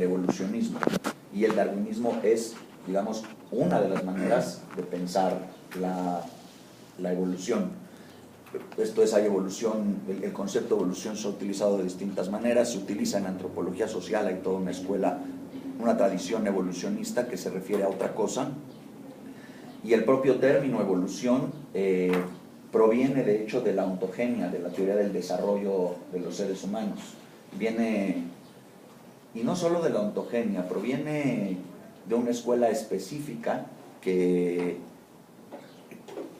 el evolucionismo. Y el darwinismo es, digamos, una de las maneras de pensar la evolución. Esto es, hay evolución, el concepto de evolución se ha utilizado de distintas maneras, se utiliza en antropología social, hay toda una escuela, una tradición evolucionista que se refiere a otra cosa, y el propio término evolución proviene de hecho de la ontogenia, de la teoría del desarrollo de los seres humanos. Viene, y no solo de la ontogenia, proviene de una escuela específica que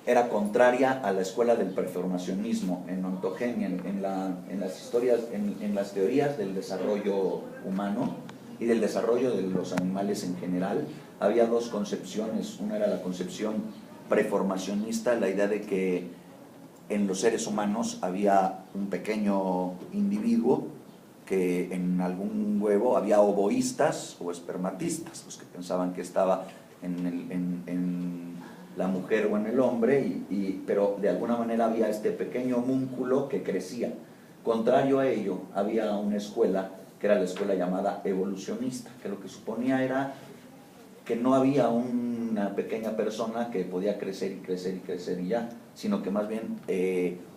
era contraria a la escuela del performacionismo en ontogenia, en las teorías del desarrollo humano y del desarrollo de los animales en general. Había dos concepciones. Una era la concepción preformacionista, la idea de que en los seres humanos había un pequeño individuo, que en algún huevo había ovoístas o espermatistas, los que pensaban que estaba en la mujer o en el hombre, pero de alguna manera había este pequeño homúnculo que crecía. Contrario a ello, había una escuela que era la escuela llamada evolucionista, que lo que suponía era que no había una pequeña persona que podía crecer y crecer y crecer y ya, sino que más bien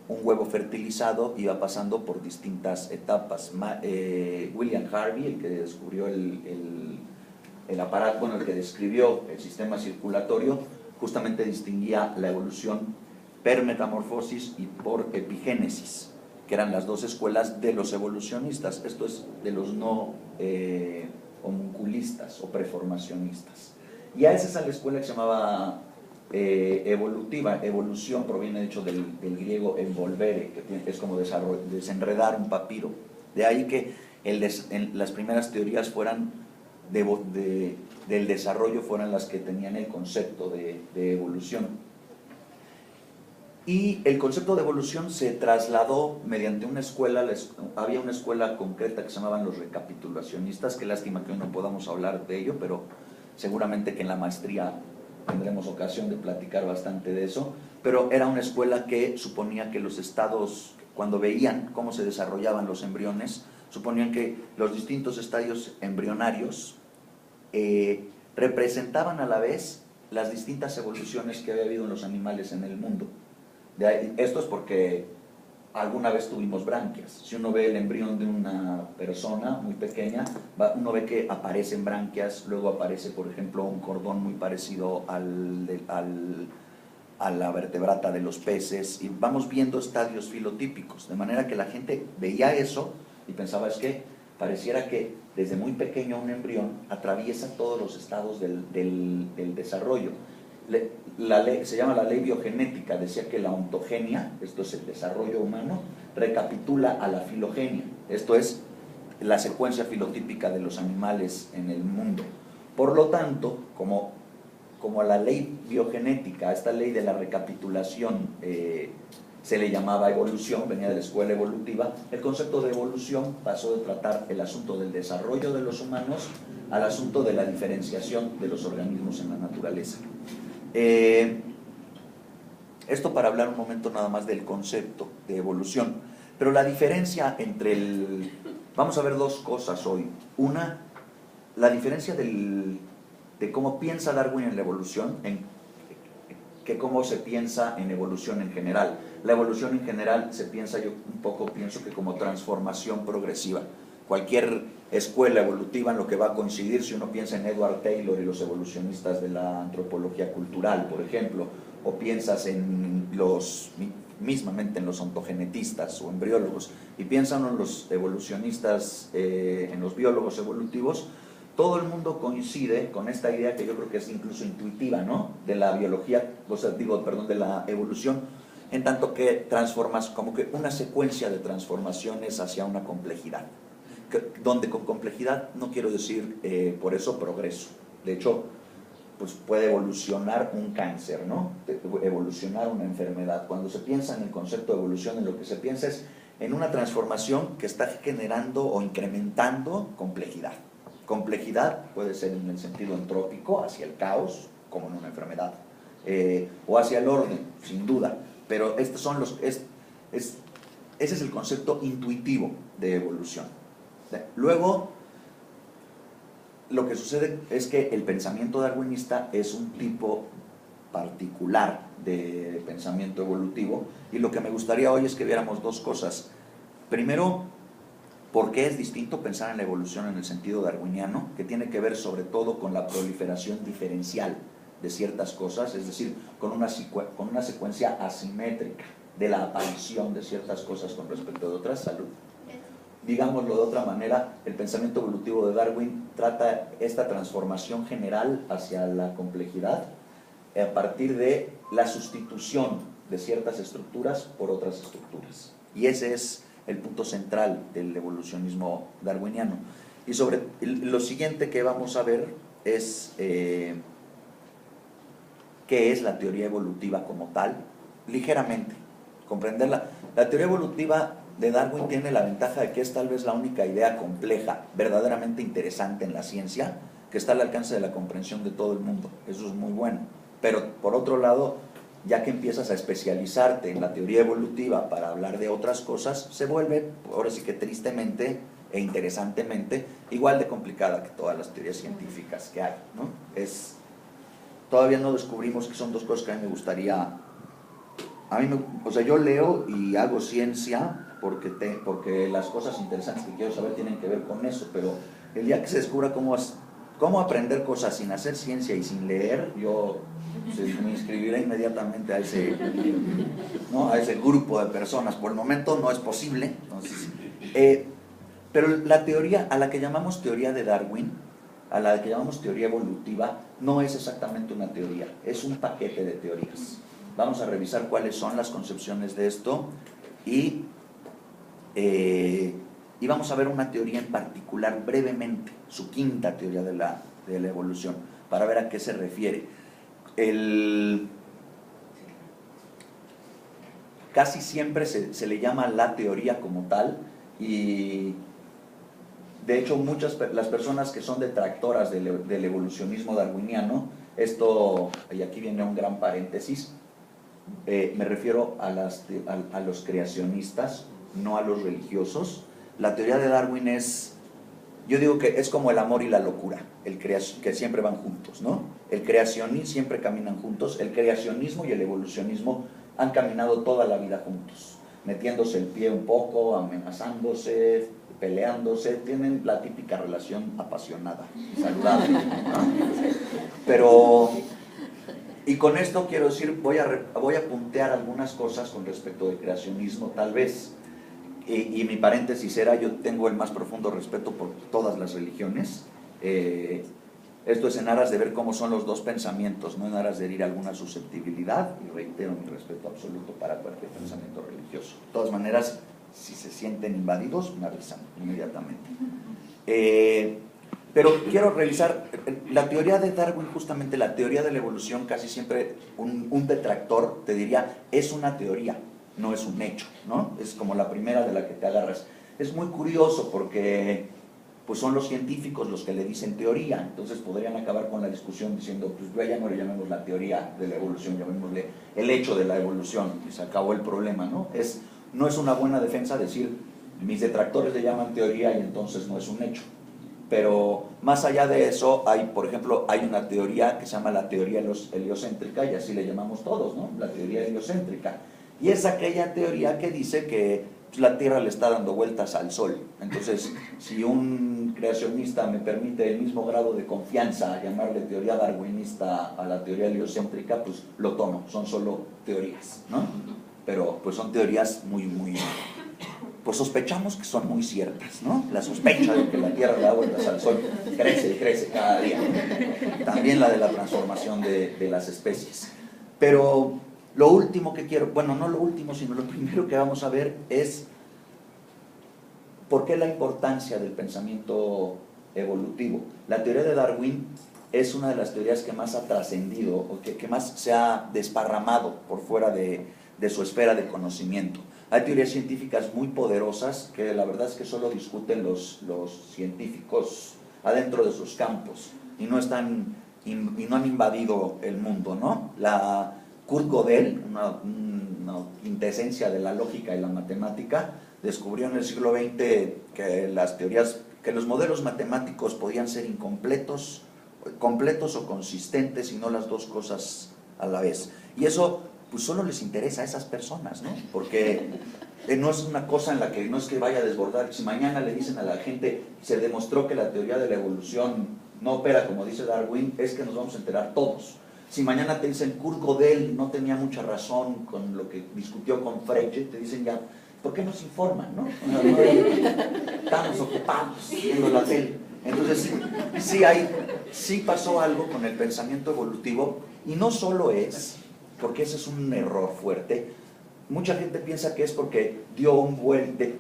un huevo fertilizado iba pasando por distintas etapas. William Harvey, el que descubrió el aparato, bueno, el que describió el sistema circulatorio, justamente distinguía la evolución per metamorfosis y por epigénesis, que eran las dos escuelas de los evolucionistas. Esto es de los no homunculistas o preformacionistas. Y a esa es la escuela que se llamaba evolutiva. Evolución proviene de hecho del griego envolvere, que es como desenredar un papiro. De ahí que las primeras teorías fueran del desarrollo fueran las que tenían el concepto de evolución. Y el concepto de evolución se trasladó mediante una escuela. Había una escuela concreta que se llamaban los recapitulacionistas. Qué lástima que hoy no podamos hablar de ello, pero seguramente que en la maestría tendremos ocasión de platicar bastante de eso. Pero era una escuela que suponía que los estados, cuando veían cómo se desarrollaban los embriones, suponían que los distintos estadios embrionarios representaban a la vez las distintas evoluciones que había habido en los animales en el mundo. Esto es porque alguna vez tuvimos branquias. Si uno ve el embrión de una persona muy pequeña, uno ve que aparecen branquias, luego aparece, por ejemplo, un cordón muy parecido a la vertebrata de los peces, y vamos viendo estadios filotípicos, de manera que la gente veía eso y pensaba, es que pareciera que desde muy pequeño un embrión atraviesa todos los estados del desarrollo. La ley, se llama la ley biogenética, decía que la ontogenia, esto es el desarrollo humano, recapitula a la filogenia, esto es la secuencia filotípica de los animales en el mundo. Por lo tanto, como a la ley biogenética, a esta ley de la recapitulación se le llamaba evolución, venía de la escuela evolutiva, el concepto de evolución pasó de tratar el asunto del desarrollo de los humanos al asunto de la diferenciación de los organismos en la naturaleza. Esto para hablar un momento nada más del concepto de evolución. Pero la diferencia entre vamos a ver dos cosas hoy. Una, la diferencia de cómo piensa Darwin en la evolución, que cómo se piensa en evolución en general. La evolución en general se piensa, yo un poco pienso que como transformación progresiva. Cualquier escuela evolutiva en lo que va a coincidir, si uno piensa en Edward Taylor y los evolucionistas de la antropología cultural, por ejemplo, o piensas mismamente en los ontogenetistas o embriólogos, y piensan en los evolucionistas, en los biólogos evolutivos, todo el mundo coincide con esta idea que yo creo que es incluso intuitiva, ¿no? De la biología, de la evolución, en tanto que transformas como que una secuencia de transformaciones hacia una complejidad. Donde con complejidad no quiero decir por eso progreso. De hecho, pues puede evolucionar un cáncer, ¿no? Evolucionar una enfermedad. Cuando se piensa en el concepto de evolución, en lo que se piensa es en una transformación que está generando o incrementando complejidad. Complejidad puede ser en el sentido entrópico, hacia el caos, como en una enfermedad, o hacia el orden, sin duda. Pero estos son ese es el concepto intuitivo de evolución. Luego, lo que sucede es que el pensamiento darwinista es un tipo particular de pensamiento evolutivo, y lo que me gustaría hoy es que viéramos dos cosas. Primero, ¿por qué es distinto pensar en la evolución en el sentido darwiniano? Que tiene que ver sobre todo con la proliferación diferencial de ciertas cosas, es decir, con una secuencia asimétrica de la aparición de ciertas cosas con respecto de otras. Salud. Digámoslo de otra manera, el pensamiento evolutivo de Darwin trata esta transformación general hacia la complejidad a partir de la sustitución de ciertas estructuras por otras estructuras. Y ese es el punto central del evolucionismo darwiniano. Y sobre lo siguiente que vamos a ver es qué es la teoría evolutiva como tal, ligeramente, comprenderla. La teoría evolutiva de Darwin tiene la ventaja de que es tal vez la única idea compleja, verdaderamente interesante en la ciencia, que está al alcance de la comprensión de todo el mundo. Eso es muy bueno. Pero por otro lado, ya que empiezas a especializarte en la teoría evolutiva para hablar de otras cosas, se vuelve, ahora sí que tristemente e interesantemente, igual de complicada que todas las teorías científicas que hay, ¿no? Todavía no descubrimos que son dos cosas que a mí me gustaría. O sea, yo leo y hago ciencia porque las cosas interesantes que quiero saber tienen que ver con eso, pero el día que se descubra cómo aprender cosas sin hacer ciencia y sin leer, yo me inscribiré inmediatamente a ese grupo de personas. Por el momento no es posible. Entonces, pero la teoría a la que llamamos teoría de Darwin, a la que llamamos teoría evolutiva, no es exactamente una teoría, es un paquete de teorías. Vamos a revisar cuáles son las concepciones de esto y vamos a ver una teoría en particular brevemente, su quinta teoría de la evolución, para ver a qué se refiere. Casi siempre se le llama la teoría como tal, y de hecho las personas que son detractoras del evolucionismo darwiniano, y aquí viene un gran paréntesis, me refiero a los creacionistas, no a los religiosos. La teoría de Darwin yo digo que es como el amor y la locura, que siempre van juntos, ¿no? El creacionismo siempre caminan juntos, el creacionismo y el evolucionismo han caminado toda la vida juntos, metiéndose el pie un poco, amenazándose, peleándose, tienen la típica relación apasionada, saludable, ¿no? Y con esto quiero decir, voy a puntear algunas cosas con respecto del creacionismo, tal vez. Y mi paréntesis era, yo tengo el más profundo respeto por todas las religiones. Esto es en aras de ver cómo son los dos pensamientos, no en aras de herir alguna susceptibilidad, y reitero mi respeto absoluto para cualquier pensamiento religioso. De todas maneras, si se sienten invadidos, me avisan inmediatamente. Pero quiero revisar la teoría de Darwin, justamente la teoría de la evolución. Casi siempre un detractor te diría, es una teoría, no es un hecho, ¿no? Es como la primera de la que te agarras. Es muy curioso porque pues son los científicos los que le dicen teoría, entonces podrían acabar con la discusión diciendo, pues ya no le llamemos la teoría de la evolución, llamémosle el hecho de la evolución, y se acabó el problema, ¿no? No es una buena defensa decir, mis detractores le llaman teoría y entonces no es un hecho. Pero más allá de eso, por ejemplo, hay una teoría que se llama la teoría heliocéntrica, y así le llamamos todos, ¿no? La teoría heliocéntrica. Y es aquella teoría que dice que la Tierra le está dando vueltas al Sol. Entonces, si un creacionista me permite el mismo grado de confianza llamarle teoría darwinista a la teoría heliocéntrica, pues lo tomo, son solo teorías, ¿no? Pero pues son teorías muy, pues sospechamos que son muy ciertas, ¿no? La sospecha de que la Tierra da vueltas al Sol crece y crece cada día. También la de la transformación de las especies. Pero lo último que quiero, bueno, no lo último, sino lo primero que vamos a ver es por qué la importancia del pensamiento evolutivo. La teoría de Darwin es una de las teorías que más ha trascendido, o que más se ha desparramado por fuera de su esfera de conocimiento. Hay teorías científicas muy poderosas que la verdad es que solo discuten los científicos adentro de sus campos y no han invadido el mundo, ¿no? Kurt Gödel, una quintesencia de la lógica y la matemática, descubrió en el siglo XX que las teorías que los modelos matemáticos podían ser incompletos, completos o consistentes, y no las dos cosas a la vez. Y eso pues solo les interesa a esas personas, ¿no? Porque no es una cosa en la que no es que vaya a desbordar. Si mañana le dicen a la gente, se demostró que la teoría de la evolución no opera como dice Darwin, es que nos vamos a enterar todos. Si mañana te dicen Kurt Gödel no tenía mucha razón con lo que discutió con Frege, te dicen ya, ¿por qué nos informan, no? Estamos ocupados viendo la tele. Entonces, sí pasó algo con el pensamiento evolutivo, y no solo es, porque ese es un error fuerte, mucha gente piensa que es porque dio un vuelve,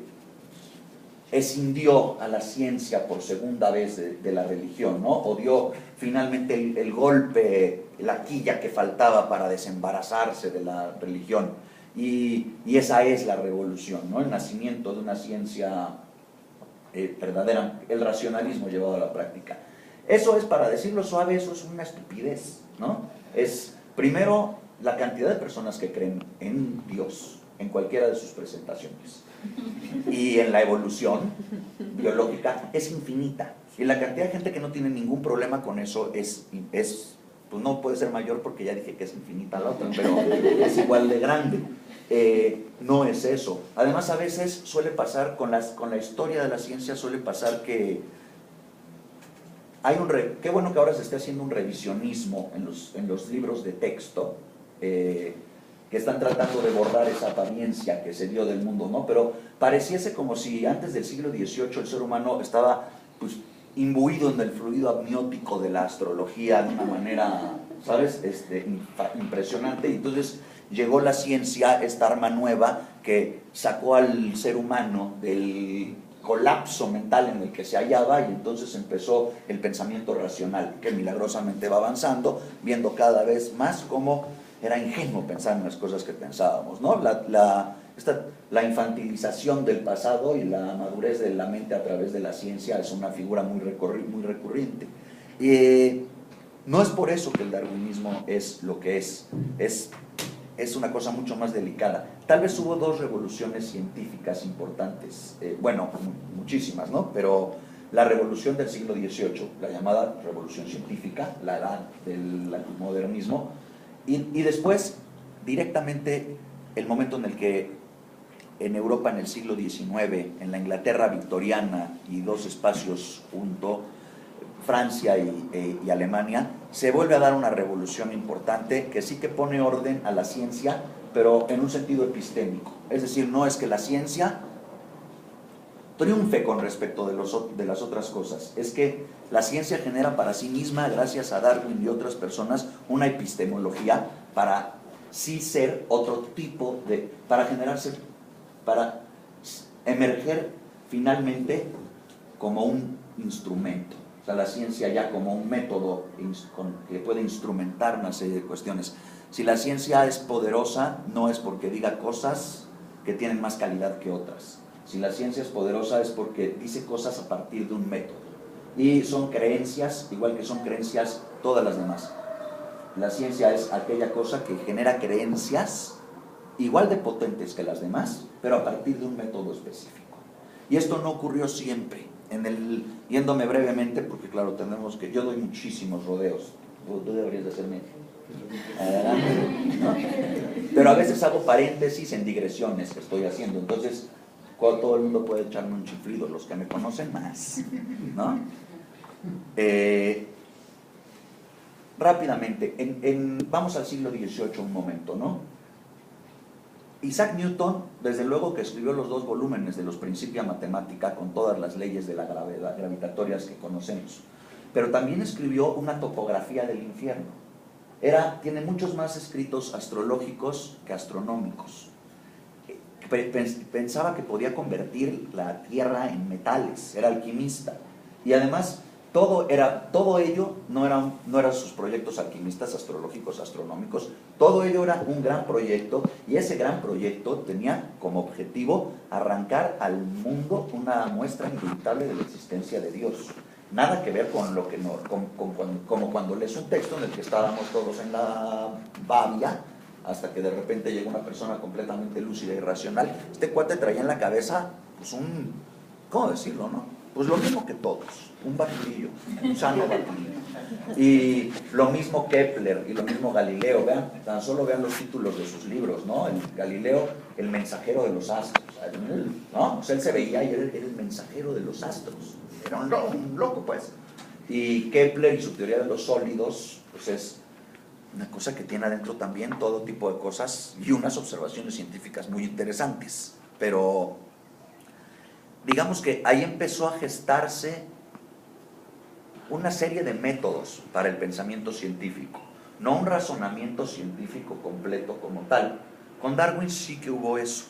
escindió a la ciencia por segunda vez de la religión, ¿no? O dio finalmente el golpe, la quilla que faltaba para desembarazarse de la religión. Y esa es la revolución, ¿no? El nacimiento de una ciencia verdadera, el racionalismo llevado a la práctica. Eso es, para decirlo suave, eso es una estupidez, ¿no? Es, primero, la cantidad de personas que creen en Dios, en cualquiera de sus presentaciones, y en la evolución biológica es infinita. Y la cantidad de gente que no tiene ningún problema con eso es pues no puede ser mayor, porque ya dije que es infinita la otra, pero es igual de grande. No es eso. Además, a veces suele pasar, con la historia de la ciencia suele pasar que hay qué bueno que ahora se esté haciendo un revisionismo en los libros de texto, que están tratando de borrar esa apariencia que se dio del mundo, ¿no? Pero pareciese como si antes del siglo XVIII el ser humano estaba pues imbuido en el fluido amniótico de la astrología de una manera, ¿sabes?, impresionante. Y entonces llegó la ciencia, esta arma nueva que sacó al ser humano del colapso mental en el que se hallaba, y entonces empezó el pensamiento racional, que milagrosamente va avanzando, viendo cada vez más cómo era ingenuo pensar en las cosas que pensábamos, ¿no? La infantilización del pasado y la madurez de la mente a través de la ciencia es una figura muy recurrente. No es por eso que el darwinismo es lo que es una cosa mucho más delicada. Tal vez hubo dos revoluciones científicas importantes, bueno, muchísimas, ¿no? Pero la revolución del siglo XVIII, la llamada revolución científica, la edad del modernismo, y después, directamente, el momento en el que en Europa, en el siglo XIX, en la Inglaterra victoriana y dos espacios junto, Francia y Alemania, se vuelve a dar una revolución importante que sí que pone orden a la ciencia, pero en un sentido epistémico. Es decir, no es que la ciencia triunfe con respecto de las otras cosas, es que la ciencia genera para sí misma, gracias a Darwin y otras personas, una epistemología para sí ser otro tipo de, para emerger finalmente como un instrumento. O sea, la ciencia ya como un método que puede instrumentar una serie de cuestiones. Si la ciencia es poderosa, no es porque diga cosas que tienen más calidad que otras. Si la ciencia es poderosa es porque dice cosas a partir de un método. Y son creencias, igual que son creencias todas las demás. La ciencia es aquella cosa que genera creencias igual de potentes que las demás, pero a partir de un método específico. Y esto no ocurrió siempre. Yéndome brevemente, porque claro, yo doy muchísimos rodeos. Tú deberías de hacerme adelante, ¿no? Pero a veces hago paréntesis en digresiones que estoy haciendo. Entonces, todo el mundo puede echarme un chiflido, los que me conocen más, ¿no? Rápidamente, vamos al siglo XVIII un momento, ¿no? Isaac Newton, desde luego que escribió los 2 volúmenes de los Principia Mathematica con todas las leyes de la gravedad gravitatorias que conocemos, pero también escribió una topografía del infierno. Tiene muchos más escritos astrológicos que astronómicos. Pensaba que podía convertir la tierra en metales, era alquimista, y además todo ello no eran sus proyectos alquimistas, astrológicos, astronómicos, todo ello era un gran proyecto, y ese gran proyecto tenía como objetivo arrancar al mundo una muestra indubitable de la existencia de Dios. Nada que ver con lo que como cuando lees un texto en el que estábamos todos en la babia, hasta que de repente llega una persona completamente lúcida y racional. Este cuate traía en la cabeza, pues ¿cómo decirlo, no? Pues lo mismo que todos, un batibillo, un sano batibillo. Y lo mismo Kepler y lo mismo Galileo, vean, tan solo vean los títulos de sus libros, ¿no? El Galileo, el mensajero de los astros, ¿no? Pues él se veía y era el mensajero de los astros, era un loco, pues. Y Kepler y su teoría de los sólidos, pues es una cosa que tiene adentro también todo tipo de cosas y unas observaciones científicas muy interesantes, pero digamos que ahí empezó a gestarse una serie de métodos para el pensamiento científico, no un razonamiento científico completo como tal. Con Darwin sí que hubo eso.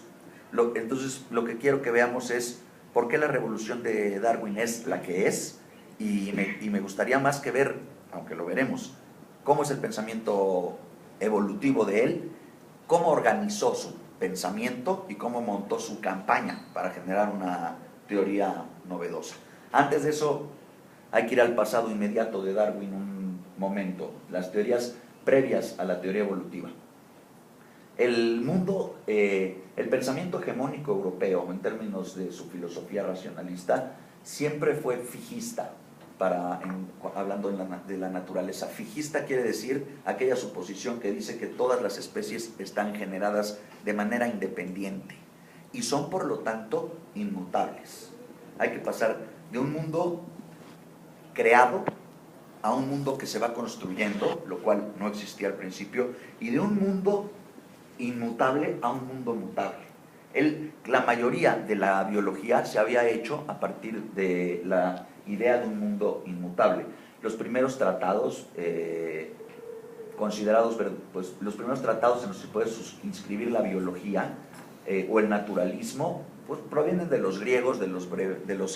Entonces, lo que quiero que veamos es por qué la revolución de Darwin es la que es, y me gustaría más que ver, aunque lo veremos, cómo es el pensamiento evolutivo de él, cómo organizó su pensamiento y cómo montó su campaña para generar una teoría novedosa. Antes de eso, hay que ir al pasado inmediato de Darwin un momento, las teorías previas a la teoría evolutiva. El mundo, el pensamiento hegemónico europeo, en términos de su filosofía racionalista, siempre fue fijista, hablando de la naturaleza. Fijista quiere decir aquella suposición que dice que todas las especies están generadas de manera independiente y son, por lo tanto, inmutables. Hay que pasar de un mundo creado a un mundo que se va construyendo, lo cual no existía al principio, y de un mundo inmutable a un mundo mutable. La mayoría de la biología se había hecho a partir de la idea de un mundo inmutable. Los primeros tratados considerados, pues, los primeros tratados en los que se puede inscribir la biología o el naturalismo, pues provienen de los griegos, de los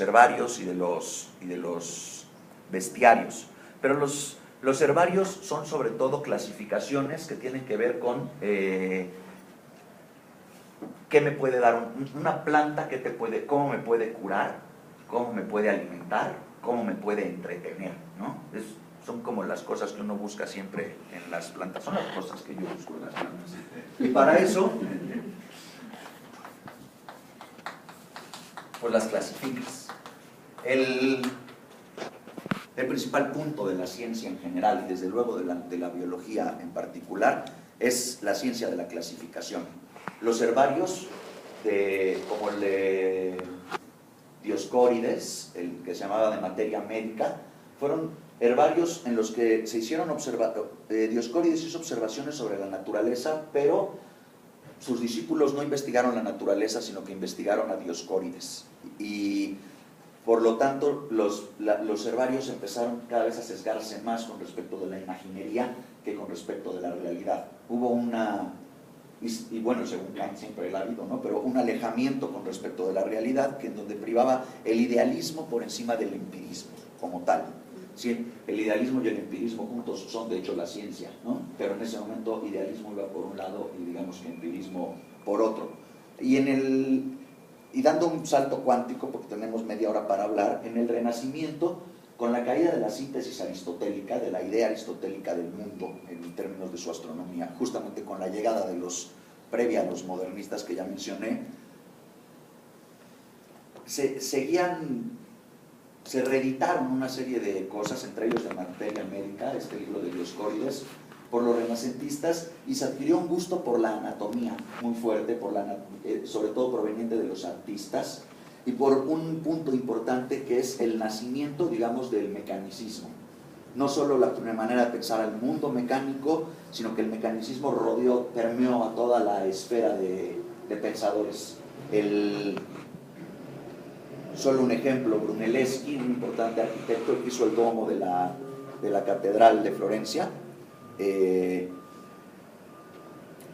herbarios y de los bestiarios. Pero los herbarios son sobre todo clasificaciones que tienen que ver con qué me puede dar una planta, cómo me puede curar, cómo me puede alimentar, cómo me puede entretener, ¿no? Son como las cosas que uno busca siempre en las plantas, son las cosas que yo busco en las plantas. Y para eso, pues las clasificas. El principal punto de la ciencia en general, y desde luego de la biología en particular, es la ciencia de la clasificación. Los herbarios, como el de Dioscórides, el que se llamaba de materia médica, fueron herbarios en los que se hicieron Dioscórides hizo observaciones sobre la naturaleza, pero sus discípulos no investigaron la naturaleza, sino que investigaron a Dioscórides. Y por lo tanto, los herbarios empezaron cada vez a sesgarse más con respecto de la imaginería que con respecto de la realidad. Hubo y bueno, según Kant siempre ha habido, ¿no? Pero un alejamiento con respecto de la realidad, en donde privaba el idealismo por encima del empirismo como tal. ¿Sí? El idealismo y el empirismo juntos son de hecho la ciencia, ¿no? Pero en ese momento idealismo iba por un lado y digamos que empirismo por otro. Y dando un salto cuántico, porque tenemos media hora para hablar, en el Renacimiento, con la caída de la síntesis aristotélica, de la idea aristotélica del mundo en términos de su astronomía, justamente con la llegada de previa a los modernistas que ya mencioné, se reeditaron una serie de cosas, entre ellos de materia médica, este libro de Dioscórides, por los renacentistas, y se adquirió un gusto por la anatomía muy fuerte, sobre todo proveniente de los artistas, y por un punto importante que es el nacimiento, digamos, del mecanicismo. No solo la manera de pensar al mundo mecánico, sino que el mecanicismo permeó a toda la esfera de pensadores. Solo un ejemplo, Brunelleschi, un importante arquitecto que hizo el domo de la Catedral de Florencia,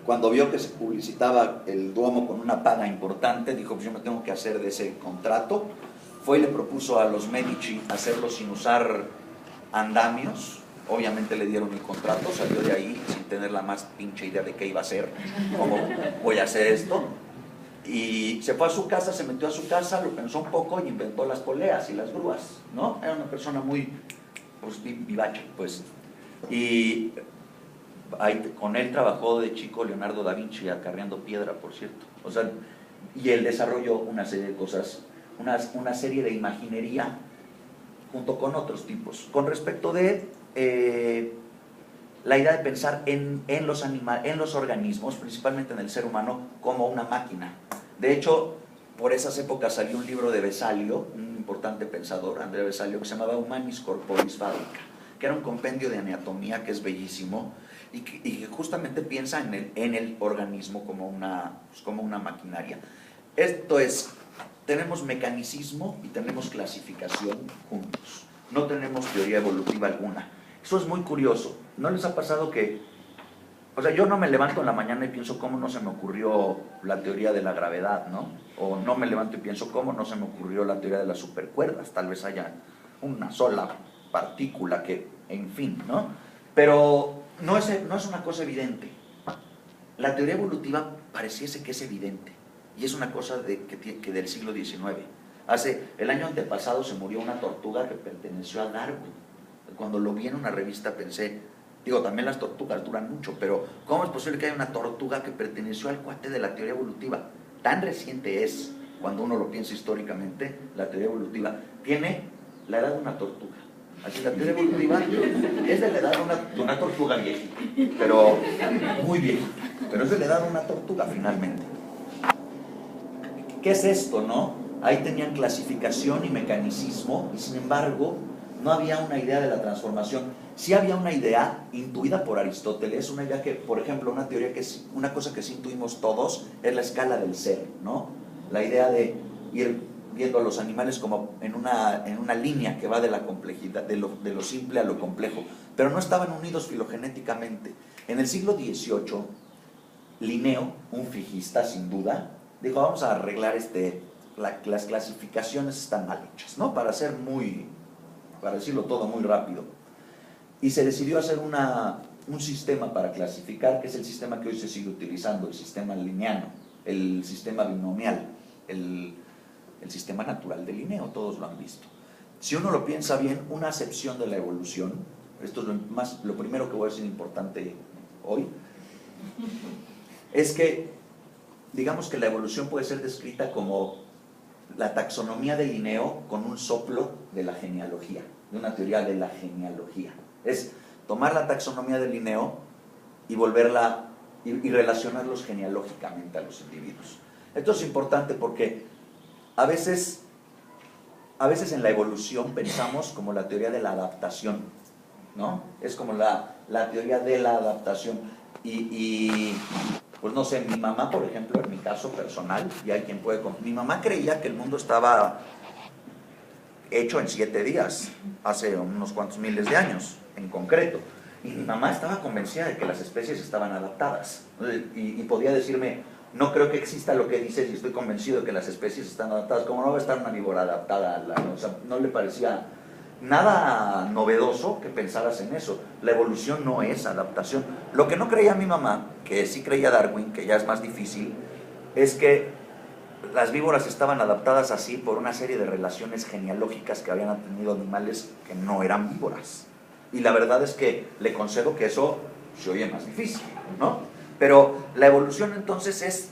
cuando vio que se publicitaba el Duomo con una paga importante, dijo, pues yo me tengo que hacer de ese contrato. Fue y le propuso a los Medici hacerlo sin usar andamios. Obviamente le dieron el contrato, salió de ahí sin tener la más pinche idea de qué iba a hacer, cómo voy a hacer esto. Y se fue a su casa, se metió a su casa, lo pensó un poco y inventó las poleas y las grúas, ¿no? Era una persona muy, pues, vivace, pues. Y con él trabajó de chico Leonardo da Vinci, acarreando piedra, por cierto. O sea, y él desarrolló una serie de cosas una serie de imaginería junto con otros tipos. Con respecto de la idea de pensar en los organismos, principalmente en el ser humano, como una máquina. De hecho, por esas épocas salió un libro de Vesalio, un importante pensador, Andrea Vesalio, que se llamaba Humanis Corporis Fabrica, que era un compendio de anatomía que es bellísimo y que justamente piensa en el organismo como una maquinaria. Esto es, tenemos mecanicismo y tenemos clasificación juntos. No tenemos teoría evolutiva alguna. Eso es muy curioso. ¿No les ha pasado que, o sea, yo no me levanto en la mañana y pienso cómo no se me ocurrió la teoría de la gravedad, ¿no? O no me levanto y pienso cómo no se me ocurrió la teoría de las supercuerdas? Tal vez haya una sola partícula que, en fin, ¿no? Pero no es una cosa evidente. La teoría evolutiva pareciese que es evidente. Y es una cosa que del siglo XIX. El año antepasado se murió una tortuga que perteneció a Darwin. Cuando lo vi en una revista pensé, digo, también las tortugas duran mucho, pero ¿cómo es posible que haya una tortuga que perteneció al cuate de la teoría evolutiva? Tan reciente es, cuando uno lo piensa históricamente, la teoría evolutiva. Tiene la edad de una tortuga. Así la teoría evolutiva es de la edad de una tortuga viejita, pero muy viejita, pero es de la edad de una tortuga finalmente. ¿Qué es esto, no? Ahí tenían clasificación y mecanicismo, y sin embargo no había una idea de la transformación. Sí había una idea intuida por Aristóteles, una idea que, por ejemplo, una cosa que sí intuimos todos es la escala del ser, ¿no? La idea de ir viendo a los animales como en una línea que va de la complejidad, de lo simple a lo complejo, pero no estaban unidos filogenéticamente. En el siglo XVIII, Linneo, un fijista sin duda, dijo, vamos a arreglar las clasificaciones están mal hechas, ¿no? Para decirlo todo muy rápido. Y se decidió hacer un sistema para clasificar, que es el sistema que hoy se sigue utilizando, el sistema linneano, el sistema binomial, el sistema natural de Linneo, todos lo han visto. Si uno lo piensa bien, una acepción de la evolución, esto es lo primero que voy a decir importante hoy, es que, digamos que la evolución puede ser descrita como la taxonomía de Linneo con un soplo de la genealogía, de una teoría de la genealogía. Es tomar la taxonomía de Linneo y volverla y relacionarlos genealógicamente a los individuos. Esto es importante porque a veces en la evolución pensamos como la teoría de la adaptación, ¿no? Es como la teoría de la adaptación. Pues no sé, mi mamá, por ejemplo, en mi caso personal, y hay quien puede... Mi mamá creía que el mundo estaba hecho en 7 días, hace unos cuantos miles de años, en concreto. Y mi mamá estaba convencida de que las especies estaban adaptadas. Y podía decirme, no creo que exista lo que dices y estoy convencido de que las especies están adaptadas. ¿Cómo no va a estar una víbora adaptada? O sea, no le parecía nada novedoso que pensaras en eso. La evolución no es adaptación. Lo que no creía mi mamá, que sí creía Darwin, que ya es más difícil, es que las víboras estaban adaptadas así por una serie de relaciones genealógicas que habían tenido animales que no eran víboras. Y la verdad es que le concedo que eso se oye más difícil, ¿no? Pero la evolución entonces es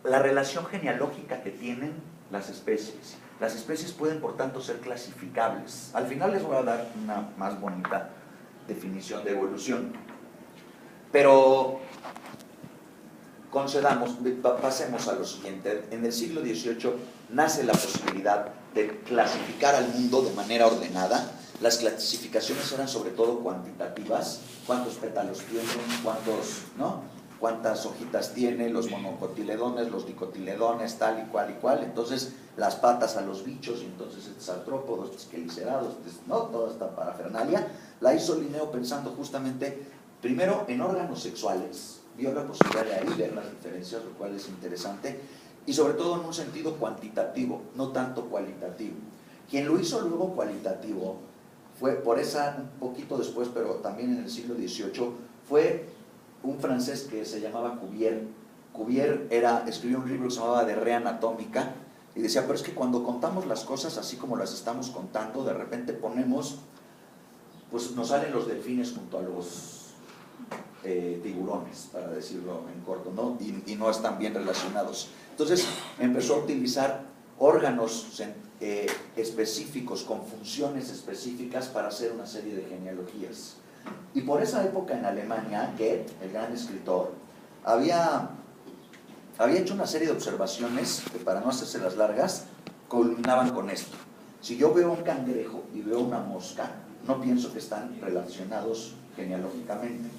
la relación genealógica que tienen las especies. Las especies pueden, por tanto, ser clasificables. Al final les voy a dar una más bonita definición de evolución. Pero pasemos a lo siguiente. En el siglo XVIII nace la posibilidad de clasificar al mundo de manera ordenada. Las clasificaciones eran sobre todo cuantitativas. ¿Cuántos pétalos tienen? ¿Cuántas hojitas tiene? Los monocotiledones, los dicotiledones, tal y cual. Entonces, las patas a los bichos, y entonces estos artrópodos, estos quelicerados, ¿no? Toda esta parafernalia la hizo Linneo pensando justamente, primero, en órganos sexuales. Vio la posibilidad de ahí ver las diferencias, lo cual es interesante, y sobre todo en un sentido cuantitativo, no tanto cualitativo. Quien lo hizo luego cualitativo fue, un poquito después, pero también en el siglo XVIII, fue un francés que se llamaba Cuvier. Cuvier escribió un libro que se llamaba De Re Anatómica, y decía, pero es que cuando contamos las cosas así como las estamos contando, de repente nos salen los delfines junto a los tiburones, para decirlo en corto, ¿no? Y no están bien relacionados. Entonces empezó a utilizar órganos específicos, con funciones específicas para hacer una serie de genealogías. Y por esa época en Alemania, Goethe, el gran escritor, había hecho una serie de observaciones que, para no hacerse las largas, culminaban con esto. Si yo veo un cangrejo y veo una mosca, no pienso que están relacionados genealógicamente.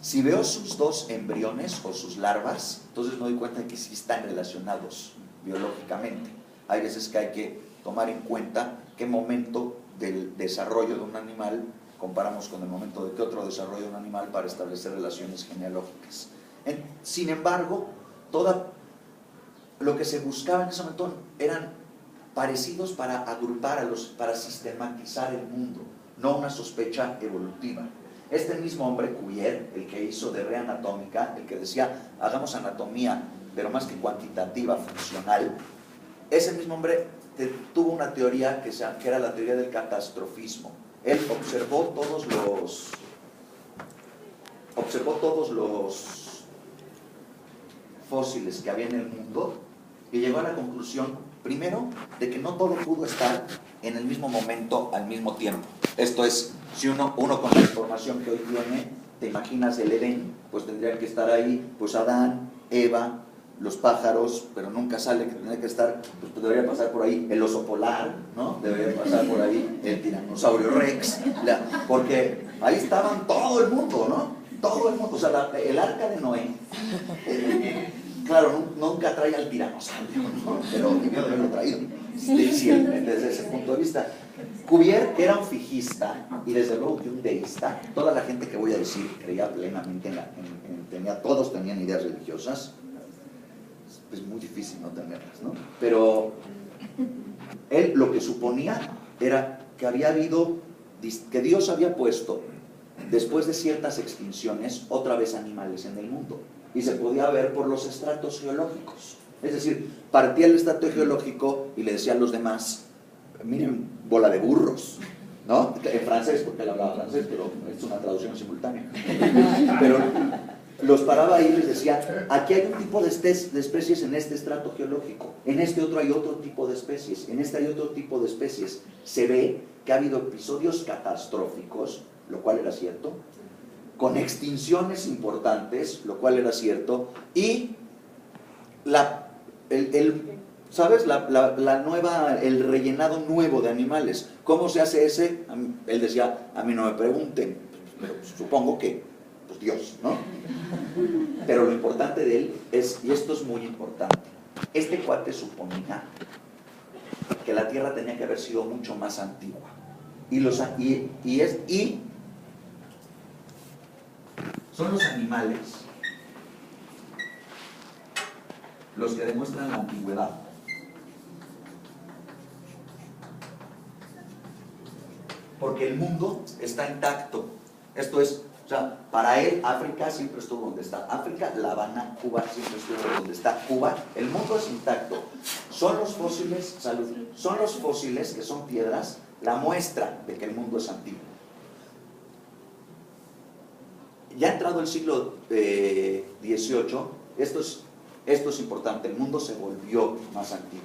Si veo sus dos embriones o sus larvas, entonces me doy cuenta de que sí están relacionados biológicamente. Hay veces que hay que tomar en cuenta qué momento del desarrollo de un animal comparamos con el momento de qué otro desarrollo de un animal para establecer relaciones genealógicas. Sin embargo, todo lo que se buscaba en ese momento eran parecidos para agrupar para sistematizar el mundo, no una sospecha evolutiva. Este mismo hombre, Cuvier, el que hizo de Rea Anatómica, el que decía, hagamos anatomía, pero más que cuantitativa, funcional, ese mismo hombre tuvo una teoría que era la teoría del catastrofismo. Él observó todos los fósiles que había en el mundo y llegó a la conclusión, primero, de que no todo pudo estar en el mismo momento al mismo tiempo. Esto es, si uno con la información que hoy tiene, te imaginas el Edén, pues tendría que estar ahí, pues Adán, Eva, los pájaros, pero nunca sale, que tendría que estar, pues debería pasar por ahí el oso polar, ¿no? Debería pasar por ahí el tiranosaurio rex, porque ahí estaban todo el mundo, ¿no? Todo el mundo, o sea, el arca de Noé, claro, nunca trae al tiranosaurio, ¿no? Pero debió de haberlo traído, desde ese punto de vista. Cuvier era un fijista y desde luego que un deísta. Toda la gente que voy a decir creía plenamente todos tenían ideas religiosas. Es muy difícil no tenerlas, ¿no? Pero él lo que suponía era que Dios había puesto, después de ciertas extinciones, otra vez animales en el mundo. Y se podía ver por los estratos geológicos. Es decir, partía el estrato geológico y le decía a los demás, miren, bola de burros, ¿no? En francés, porque él hablaba francés, pero es una traducción simultánea. Pero los paraba ahí y les decía, aquí hay un tipo de especies en este estrato geológico, en este otro hay otro tipo de especies, en este hay otro tipo de especies. Se ve que ha habido episodios catastróficos, lo cual era cierto, con extinciones importantes, lo cual era cierto, y ¿sabes? El rellenado nuevo de animales. ¿Cómo se hace ese? Él decía, a mí no me pregunten, pero supongo que, pues Dios, ¿no? Pero lo importante de él es, y esto es muy importante, este cuate suponía que la Tierra tenía que haber sido mucho más antigua. Y son los animales los que demuestran la antigüedad. Porque el mundo está intacto. Esto es, o sea, para él África siempre estuvo donde está África, La Habana, Cuba siempre estuvo donde está Cuba. El mundo es intacto. Son los fósiles, son los fósiles que son piedras, la muestra de que el mundo es antiguo. Ya entrado el siglo XVIII, esto es importante, el mundo se volvió más antiguo.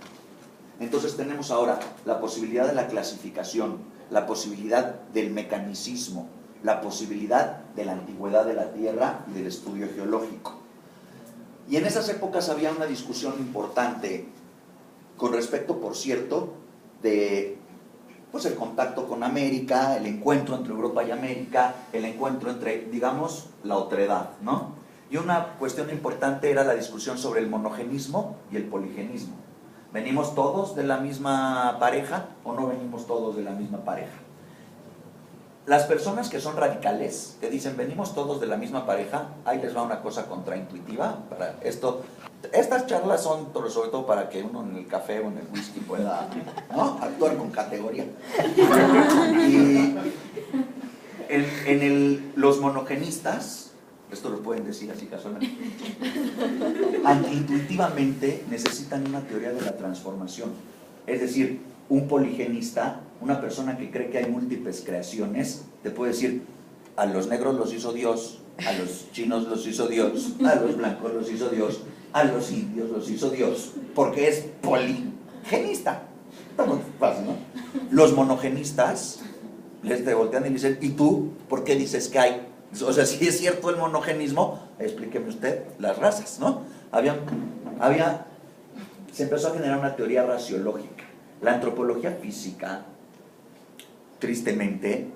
Entonces tenemos ahora la posibilidad de la clasificación, la posibilidad del mecanicismo, la posibilidad de la antigüedad de la Tierra y del estudio geológico. Y en esas épocas había una discusión importante con respecto, por cierto, de pues el contacto con América, el encuentro entre Europa y América, el encuentro entre, digamos, la otredad, ¿no? Y una cuestión importante era la discusión sobre el monogenismo y el poligenismo. ¿Venimos todos de la misma pareja o no venimos todos de la misma pareja? Las personas que son radicales, que dicen venimos todos de la misma pareja, ahí les va una cosa contraintuitiva. Para esto, estas charlas son sobre todo para que uno en el café o en el whisky pueda, ¿no?, actuar con categoría. Y los monogenistas, esto lo pueden decir así casualmente, intuitivamente necesitan una teoría de la transformación. Es decir, un poligenista, una persona que cree que hay múltiples creaciones, te puede decir, a los negros los hizo Dios, A los chinos los hizo Dios, a los blancos los hizo Dios, a los indios los hizo Dios, porque es poligenista. Está muy fácil, ¿no? Los monogenistas les voltean y dicen, ¿y tú por qué dices que hay? O sea, si es cierto el monogenismo, explíqueme usted las razas, ¿no? Se empezó a generar una teoría raciológica. La antropología física, tristemente,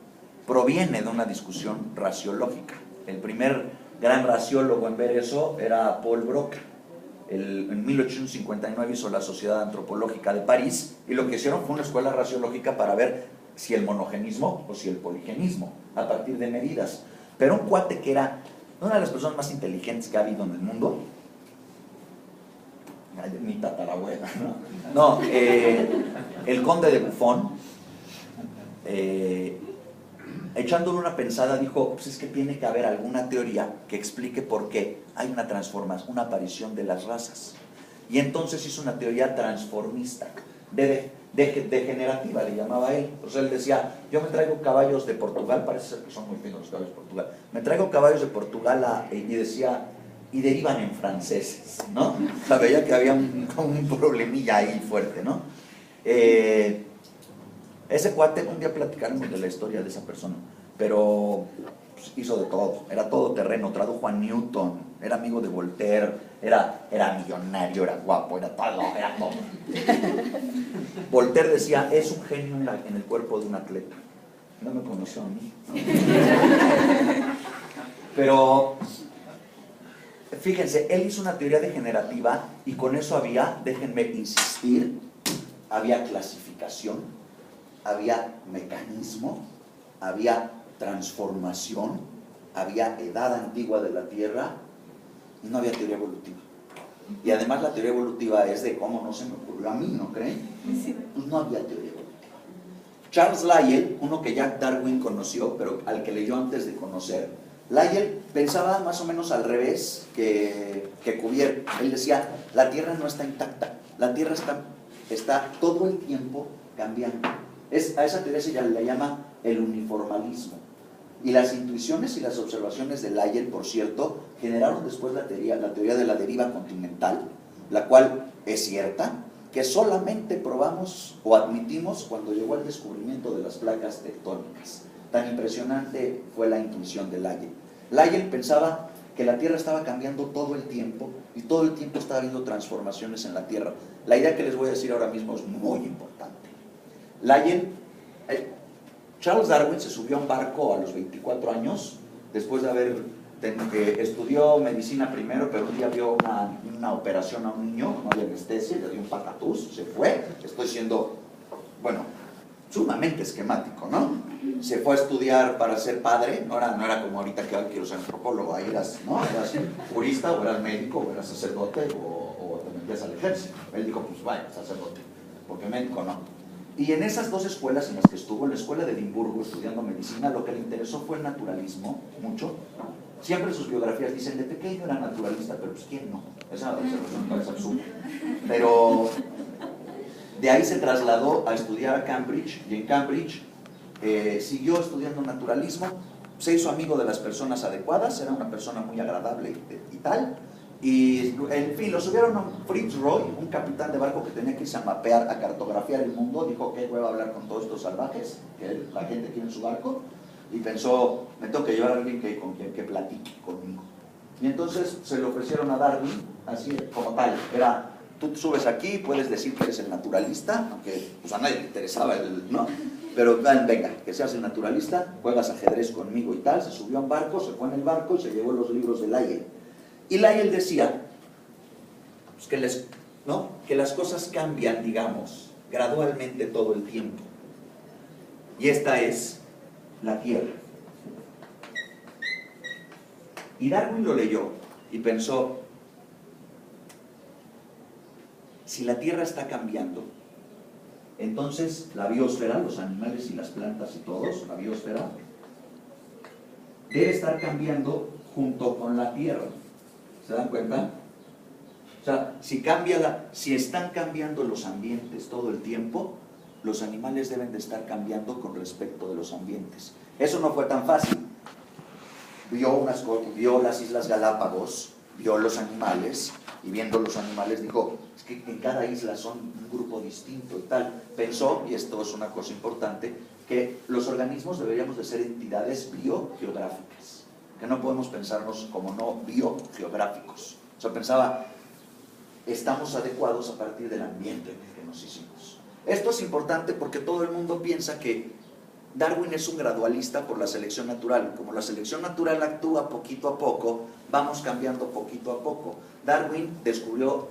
proviene de una discusión raciológica. El primer gran raciólogo en ver eso era Paul Broca. En 1859 hizo la Sociedad Antropológica de París y lo que hicieron fue una escuela raciológica para ver si el monogenismo o si el poligenismo, a partir de medidas. Pero un cuate que era una de las personas más inteligentes que ha habido en el mundo, mi tatarabuela, ¿no? El conde de Buffon, echándole una pensada, dijo, pues es que tiene que haber alguna teoría que explique por qué hay una transformación, una aparición de las razas. Y entonces hizo una teoría transformista, degenerativa, le llamaba él. O sea, él decía, yo me traigo caballos de Portugal, parece ser que son muy finos los caballos de Portugal, me traigo caballos de Portugal y decía, y derivan en franceses, ¿no? O sea, veía que había un problemilla ahí fuerte, ¿no? Ese cuate, un día platicaremos de la historia de esa persona, pero pues, hizo de todo, era todo terreno, tradujo a Newton, era amigo de Voltaire, era millonario, era guapo, era todo. Voltaire decía, es un genio en el cuerpo de un atleta. No me conoció a mí, ¿no? Pero fíjense, él hizo una teoría degenerativa y con eso había, déjenme insistir, había clasificación, había mecanismo, había transformación, había edad antigua de la Tierra y no había teoría evolutiva. Y además la teoría evolutiva es de cómo no se me ocurrió a mí, ¿no creen? Pues no había teoría evolutiva. Charles Lyell, uno que Jack Darwin conoció, pero al que leyó antes de conocer, Lyell pensaba más o menos al revés que Cuvier. Él decía, la Tierra no está intacta, la Tierra está todo el tiempo cambiando. A esa teoría se le llama el uniformalismo. Y las intuiciones y las observaciones de Lyell, por cierto, generaron después la teoría de la deriva continental, la cual es cierta, que solamente probamos o admitimos cuando llegó el descubrimiento de las placas tectónicas. Tan impresionante fue la intuición de Lyell. Lyell pensaba que la Tierra estaba cambiando todo el tiempo y todo el tiempo estaba habiendo transformaciones en la Tierra. La idea que les voy a decir ahora mismo es muy importante. Charles Darwin se subió a un barco a los 24 años, después de haber estudió medicina primero, pero un día vio una operación a un niño, no había anestesia, le dio un patatús, se fue. Estoy siendo, bueno, sumamente esquemático, ¿no? Se fue a estudiar para ser padre, no era como ahorita que quiero ser antropólogo, ahí eras, ¿no? Eras jurista, o eras médico, o eras sacerdote, o te metías al ejército. Él dijo, pues vaya, sacerdote, porque médico no. Y en esas dos escuelas en las que estuvo, en la escuela de Edimburgo estudiando medicina, lo que le interesó fue el naturalismo, mucho. Siempre sus biografías dicen, de pequeño era naturalista, pero pues ¿quién no? Esa observación parece absurda. Pero de ahí se trasladó a estudiar a Cambridge, y en Cambridge siguió estudiando naturalismo, se hizo amigo de las personas adecuadas, era una persona muy agradable y tal. Y en fin, lo subieron a Fritz Roy, un capitán de barco que tenía que irse a mapear, a cartografiar el mundo. Dijo, ¿qué hueva hablar con todos estos salvajes que la gente tiene en su barco? Y pensó, me tengo que llevar a alguien con quien que platique conmigo. Y entonces se le ofrecieron a Darwin, así como tal, era, tú subes aquí, puedes decir que eres el naturalista, aunque pues, a nadie le interesaba ¿no? Pero venga, que seas el naturalista, juegas ajedrez conmigo y tal. Se subió a un barco, se fue en el barco y se llevó los libros de Lyell. Y Lyell decía pues, que las cosas cambian, digamos, gradualmente todo el tiempo. Y esta es la Tierra. Y Darwin lo leyó y pensó, si la Tierra está cambiando, entonces la biosfera, los animales y las plantas y todos, la biosfera, debe estar cambiando junto con la Tierra. ¿Se dan cuenta? O sea, si están cambiando los ambientes todo el tiempo, los animales deben de estar cambiando con respecto de los ambientes. Eso no fue tan fácil. vio las Islas Galápagos, vio los animales, y viendo los animales dijo, es que en cada isla son un grupo distinto y tal. Pensó, y esto es una cosa importante, que los organismos deberíamos de ser entidades biogeográficas, que no podemos pensarnos como no biogeográficos. O sea, pensaba, estamos adecuados a partir del ambiente en el que nos hicimos. Esto es importante porque todo el mundo piensa que Darwin es un gradualista por la selección natural. Como la selección natural actúa poquito a poco, vamos cambiando poquito a poco. Darwin descubrió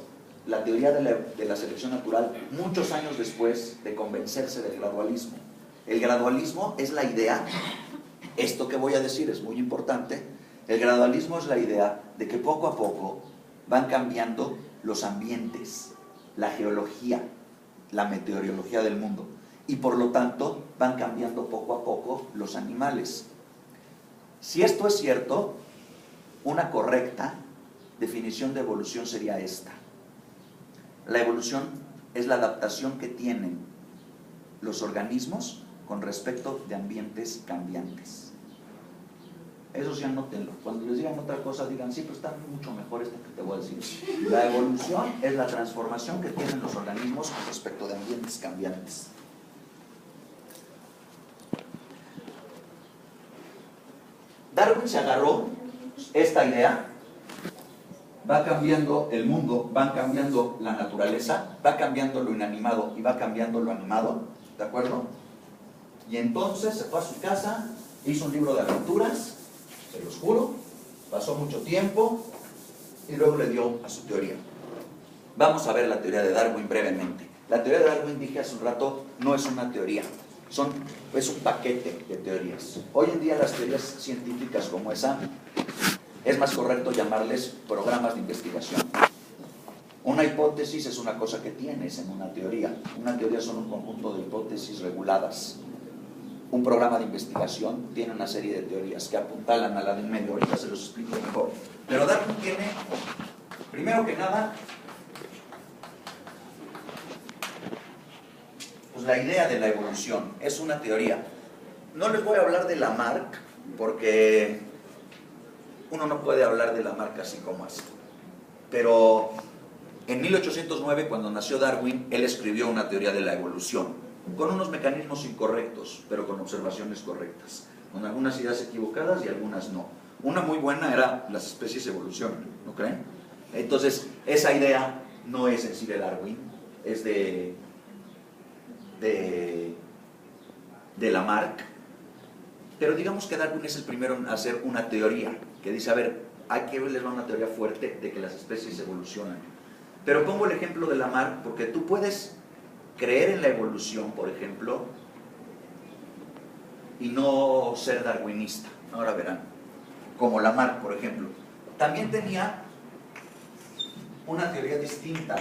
la teoría de la selección natural muchos años después de convencerse del gradualismo. El gradualismo es la idea, esto que voy a decir es muy importante, el gradualismo es la idea de que poco a poco van cambiando los ambientes, la geología, la meteorología del mundo, y por lo tanto van cambiando poco a poco los animales. Si esto es cierto, una correcta definición de evolución sería esta. La evolución es la adaptación que tienen los organismos con respecto de ambientes cambiantes. Eso sí, anótenlo. Cuando les digan otra cosa, digan, sí, pero está mucho mejor esto que te voy a decir. La evolución es la transformación que tienen los organismos con respecto de ambientes cambiantes. Darwin se agarró esta idea, va cambiando el mundo, va cambiando la naturaleza, va cambiando lo inanimado y va cambiando lo animado, ¿de acuerdo? Y entonces se fue a su casa, hizo un libro de aventuras, se los juro, pasó mucho tiempo y luego le dio a su teoría. Vamos a ver la teoría de Darwin brevemente. La teoría de Darwin, dije hace un rato, no es una teoría, es un paquete de teorías. Hoy en día las teorías científicas como esa, es más correcto llamarles programas de investigación. Una hipótesis es una cosa que tienes en una teoría. Una teoría son un conjunto de hipótesis reguladas. Un programa de investigación tiene una serie de teorías que apuntalan a la de en medio. Ahorita se los explico mejor. Pero Darwin tiene, primero que nada, pues la idea de la evolución. Es una teoría. No les voy a hablar de Lamarck, porque uno no puede hablar de Lamarck así como así. Pero en 1809, cuando nació Darwin, él escribió una teoría de la evolución, con unos mecanismos incorrectos, pero con observaciones correctas, con algunas ideas equivocadas y algunas no. Una muy buena era las especies evolucionan, ¿no creen? Entonces, esa idea no es en sí de Darwin, es de Lamarck, pero digamos que Darwin es el primero en hacer una teoría, que dice, a ver, hay que verles una teoría fuerte de que las especies evolucionan. Pero pongo el ejemplo de Lamarck, porque tú puedes creer en la evolución, por ejemplo, y no ser darwinista. Ahora verán, como Lamarck, por ejemplo. También tenía una teoría distinta.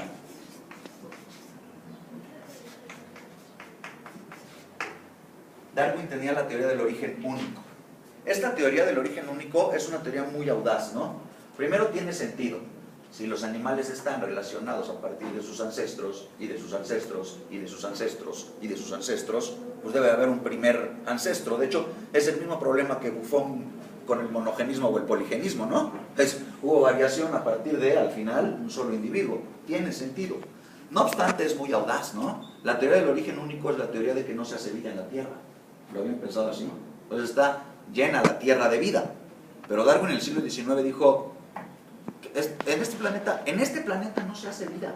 Darwin tenía la teoría del origen único. Esta teoría del origen único es una teoría muy audaz, ¿no? Primero tiene sentido. Si los animales están relacionados a partir de sus ancestros, y de sus ancestros, y de sus ancestros, y de sus ancestros, pues debe haber un primer ancestro. De hecho, es el mismo problema que Buffon con el monogenismo o el poligenismo, ¿no? Hubo variación a partir de, al final, un solo individuo. Tiene sentido. No obstante, es muy audaz, ¿no? La teoría del origen único es la teoría de que no se hace vida en la Tierra. ¿Lo habían pensado así? Entonces está llena la Tierra de vida. Pero Darwin en el siglo XIX dijo, en este planeta no se hace vida.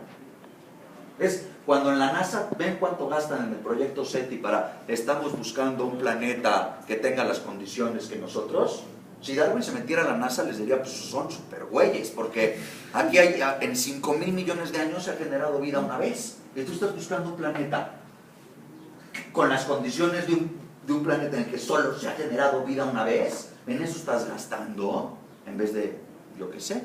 Es cuando en la NASA ven cuánto gastan en el proyecto SETI para, estamos buscando un planeta que tenga las condiciones que nosotros. Si Darwin se metiera a la NASA les diría, pues son super güeyes, porque aquí en 5,000 millones de años se ha generado vida una vez, y tú estás buscando un planeta con las condiciones de un planeta en el que solo se ha generado vida una vez. En eso estás gastando, en vez de, yo qué sé,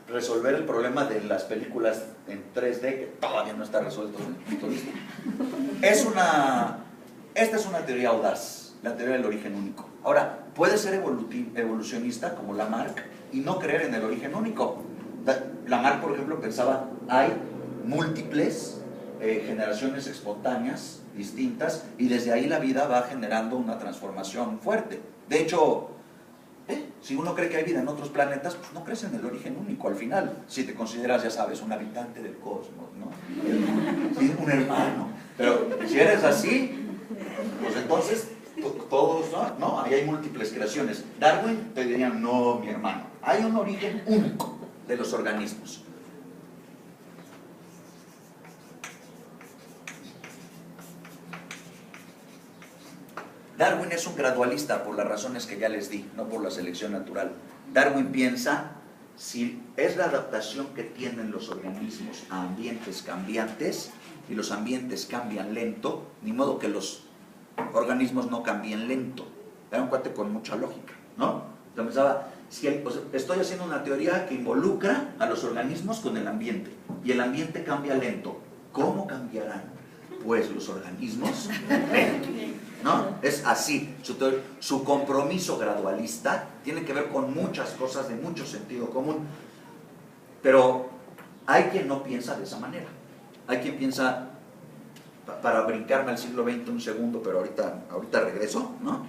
resolver el problema de las películas en 3D, que todavía no está resuelto desde el punto de vista. Esta es una teoría audaz, la teoría del origen único. Ahora, puede ser evolucionista como Lamarck y no creer en el origen único. Lamarck, por ejemplo, pensaba, hay múltiples generaciones espontáneas distintas, y desde ahí la vida va generando una transformación fuerte. De hecho, si uno cree que hay vida en otros planetas, pues no crees en el origen único al final, si te consideras, ya sabes, un habitante del cosmos, ¿no? Sí, un hermano. Pero si eres así, pues entonces todos, ¿no? Ahí hay múltiples creaciones. Darwin te diría, no, mi hermano, hay un origen único de los organismos. Darwin es un gradualista por las razones que ya les di, no por la selección natural. Darwin piensa, si es la adaptación que tienen los organismos a ambientes cambiantes, y los ambientes cambian lento, ni modo que los organismos no cambien lento. Era un cuate con mucha lógica, ¿no? Yo pensaba, estoy haciendo una teoría que involucra a los organismos con el ambiente, y el ambiente cambia lento. ¿Cómo cambiarán? Pues los organismos, ¿no? Es así. Su compromiso gradualista tiene que ver con muchas cosas de mucho sentido común. Pero hay quien no piensa de esa manera. Hay quien piensa, para brincarme al siglo XX un segundo, pero ahorita regreso, ¿no?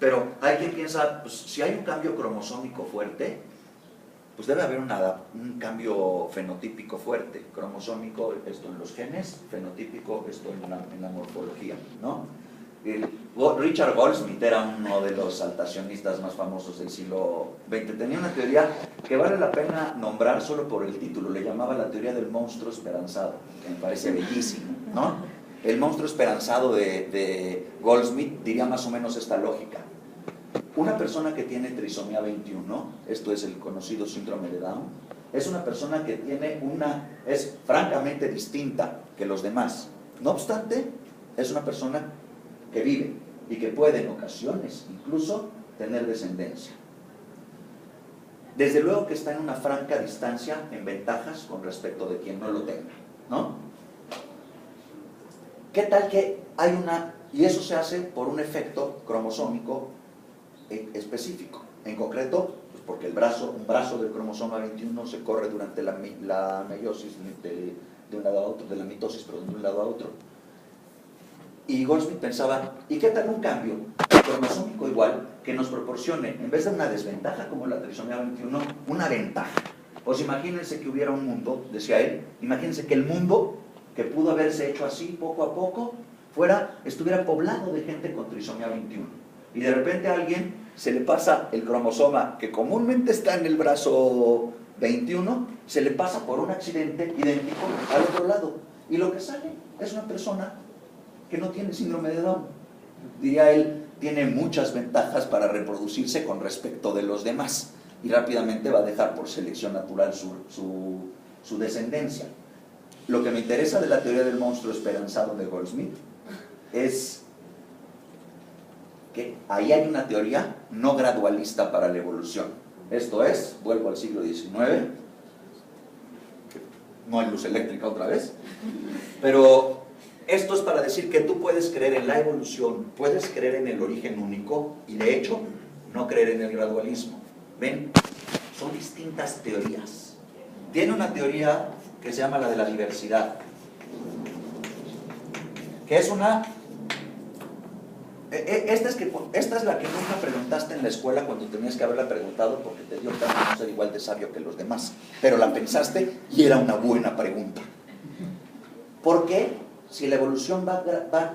Pero hay quien piensa, pues si hay un cambio cromosómico fuerte, pues debe haber un cambio fenotípico fuerte. Cromosómico, esto en los genes; fenotípico, esto en la morfología, ¿no? Richard Goldsmith era uno de los saltacionistas más famosos del siglo XX. Tenía una teoría que vale la pena nombrar solo por el título. Le llamaba la teoría del monstruo esperanzado, que me parece bellísimo, ¿no? El monstruo esperanzado de Goldsmith diría más o menos esta lógica. Una persona que tiene trisomía 21, esto es el conocido síndrome de Down, es una persona que es francamente distinta que los demás. No obstante, es una persona que vive y que puede en ocasiones incluso tener descendencia. Desde luego que está en una franca distancia en ventajas con respecto de quien no lo tenga, ¿no? ¿Qué tal que hay y eso se hace por un efecto cromosómico específico? En concreto, pues porque un brazo del cromosoma 21 se corre durante la meiosis de un lado a otro, de la mitosis, perdón, de un lado a otro. Y Goldsmith pensaba, ¿y qué tal un cambio cromosómico igual que nos proporcione, en vez de una desventaja como la trisomía 21, una ventaja? Pues imagínense que hubiera un mundo, decía él, imagínense que el mundo, que pudo haberse hecho así poco a poco, estuviera poblado de gente con trisomía 21. Y de repente a alguien se le pasa el cromosoma que comúnmente está en el brazo 21, se le pasa por un accidente idéntico al otro lado. Y lo que sale es una persona que no tiene síndrome de Down. Diría él, tiene muchas ventajas para reproducirse con respecto de los demás, y rápidamente va a dejar por selección natural su descendencia. Lo que me interesa de la teoría del monstruo esperanzado de Goldsmith es que ahí hay una teoría no gradualista para la evolución. Esto es, vuelvo al siglo XIX, no hay luz eléctrica otra vez, pero esto es para decir que tú puedes creer en la evolución, puedes creer en el origen único, y de hecho no creer en el gradualismo. ¿Ven? Son distintas teorías. Tiene una teoría que se llama la de la diversidad, que es esta es la que nunca preguntaste en la escuela cuando tenías que haberla preguntado, porque te dio tanto no ser igual de sabio que los demás, pero la pensaste y era una buena pregunta. ¿Por qué? Si la evolución va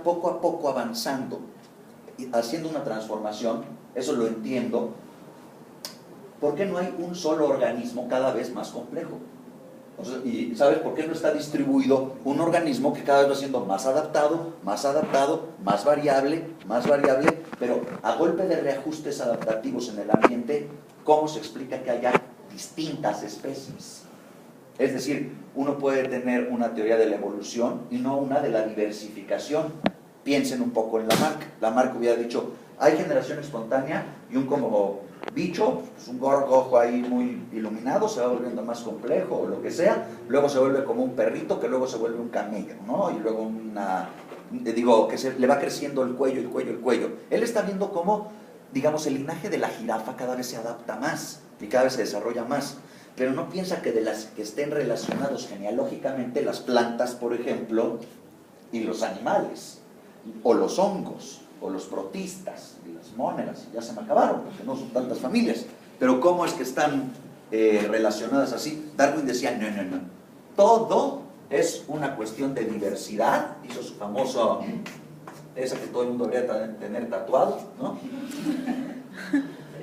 poco a poco avanzando, haciendo una transformación, eso lo entiendo, ¿por qué no hay un solo organismo cada vez más complejo? ¿Y sabes por qué no está distribuido un organismo que cada vez va siendo más adaptado, más variable, pero a golpe de reajustes adaptativos en el ambiente? ¿Cómo se explica que haya distintas especies? Es decir, uno puede tener una teoría de la evolución y no una de la diversificación. Piensen un poco en Lamarck. Lamarck hubiera dicho, hay generación espontánea y un como bicho, pues un gorgojo ahí muy iluminado, se va volviendo más complejo o lo que sea, luego se vuelve como un perrito, que luego se vuelve un camello, ¿no? Y luego que le va creciendo el cuello. Él está viendo cómo, digamos, el linaje de la jirafa cada vez se adapta más y cada vez se desarrolla más. pero no piensa que de las que estén relacionados genealógicamente las plantas, por ejemplo, y los animales, o los hongos, o los protistas, y las móneras, ya se me acabaron, porque no son tantas familias, pero ¿cómo es que están relacionadas así? Darwin decía, no, todo es una cuestión de diversidad, hizo su famoso, esa que todo el mundo debería tener tatuado, ¿no?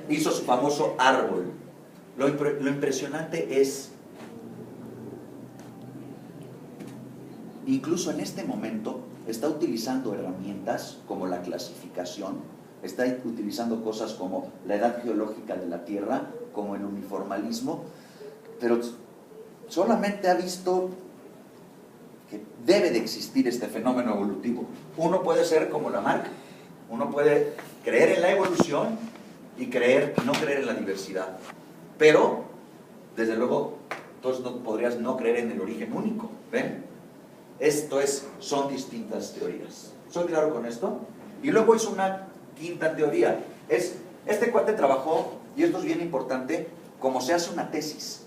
Hizo su famoso árbol. Lo impresionante es, incluso en este momento, está utilizando herramientas como la clasificación, está utilizando cosas como la edad geológica de la Tierra, como el uniformalismo, pero solamente ha visto que debe de existir este fenómeno evolutivo. Uno puede ser como Lamarck, uno puede creer en la evolución y no creer en la diversidad. Pero, desde luego, entonces no podrías no creer en el origen único. ¿Ven? Son distintas teorías. ¿Soy claro con esto? Y luego hizo una quinta teoría. Este cuate trabajó, y esto es bien importante, como se hace una tesis,